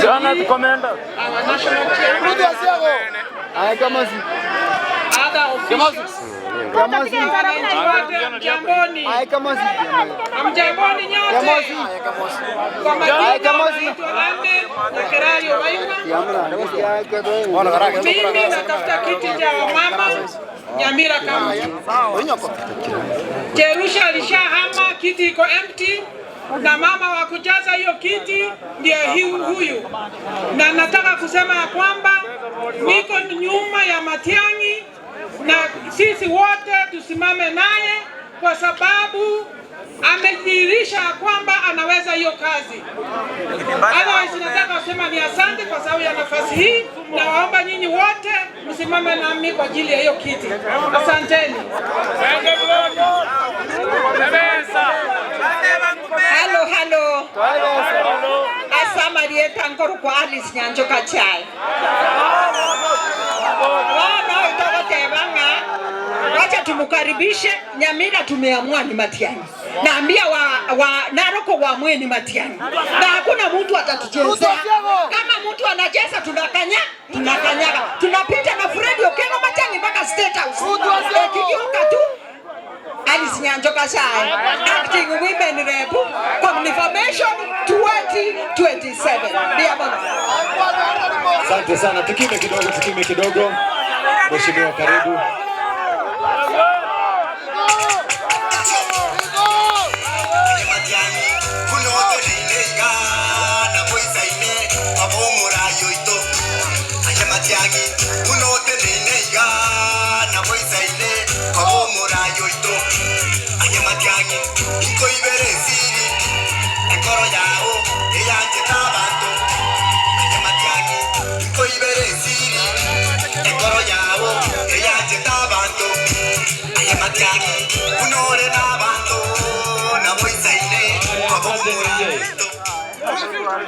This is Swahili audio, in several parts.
Jonas Commander. Our national chairman. Mjamboni nyote. Kwa mimi natafuta kiti cha mama Nyamira County. Jerusha alishahama, kiti iko empty. Na mama wa kujaza hiyo kiti ndiye huyu. Na nataka kusema ya kwamba niko nyuma ya Matiang'i na sisi wote tusimame naye kwa sababu amedhihirisha kwamba anaweza hiyo kazi. Otherwise nataka kusema ni asante kwa sababu ya nafasi hii na waomba nyinyi wote msimame nami kwa ajili ya hiyo kiti. Asanteni. Hello. Asamarie tankoro kwa Alice Nyanjoka Chai. Wacha tumukaribishe. Nyamira tumeamua ni Matiang'i. Naambia wa Naroko waamue ni Matiang'i. Na hakuna mtu atatuchezea. Kama mtu anacheza tunakanyaga. Tunapita na Fred Okengo Matiang'i mpaka State House. Kikiuka tu Alice Nyanjoka Chai, Acting Women Rep, Confirmation 2027. Ndio bwana. Asante sana. Tukime kidogo. Mheshimiwa karibu.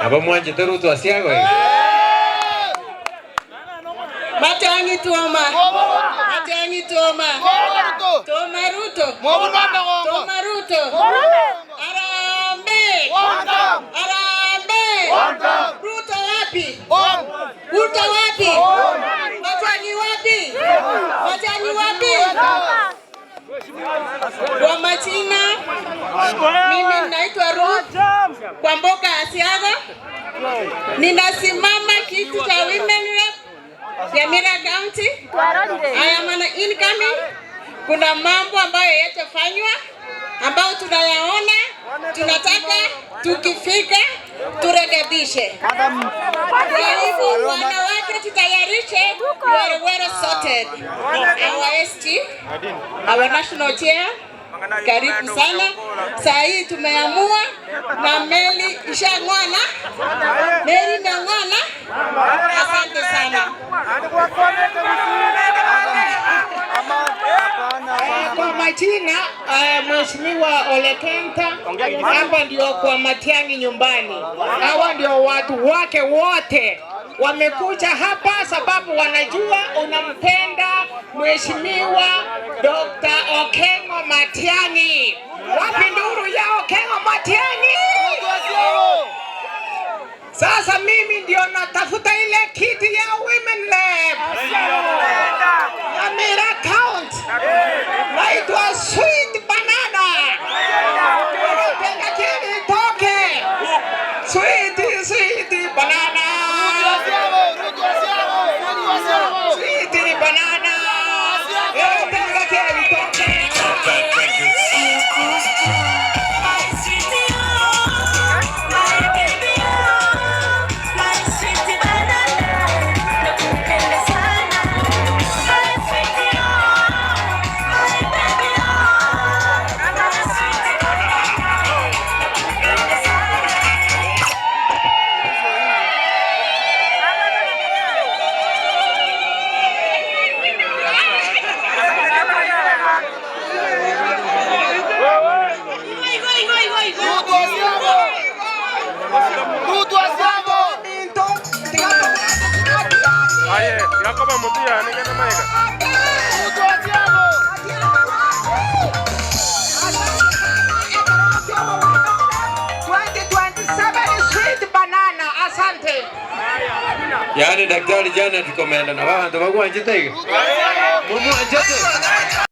Aba mwanje teruto asiago Matiang'i tuoma. Ruto. Arambe. Ruto wapi? Matiang'i wapi? Kwa majina mimi naitwa Ruth kwa Mboka Asiago. Ninasimama kiti cha Women Rep Nyamira County. I am an incoming. Kuna mambo ambayo yatafanywa ambayo tunayaona, tunataka tukifika turekebishe. Kwa hivyo wanawake tutayarishe, we're sorted. Our SG, our national chair, karibu sana. Saa hii tumeamua na meli ishang'wana. Meli imeng'wana. Asante sana. Kwa majina Mheshimiwa Ole Kenta, hapa ndio kwa Matiang'i nyumbani. Hawa ndio watu wake wote wamekuja hapa sababu wanajua unampenda Mheshimiwa Dr. Okengo Matiang'i. Wapi nduru ya Okengo Matiang'i? Sasa mimi ndio natafuta ile kiti ya Women Rep Nyamira County. Naitwa Sweet Banana. Nataka kiti toke. Sweet Banana. Sweet Banana. Nataka kiti toke. Yakoba mutia ningena maiga. 2027 Sweet Banana. Asante. Yaani daktari jana tukomenda na baba ndo bagwa njete. Mumu njete.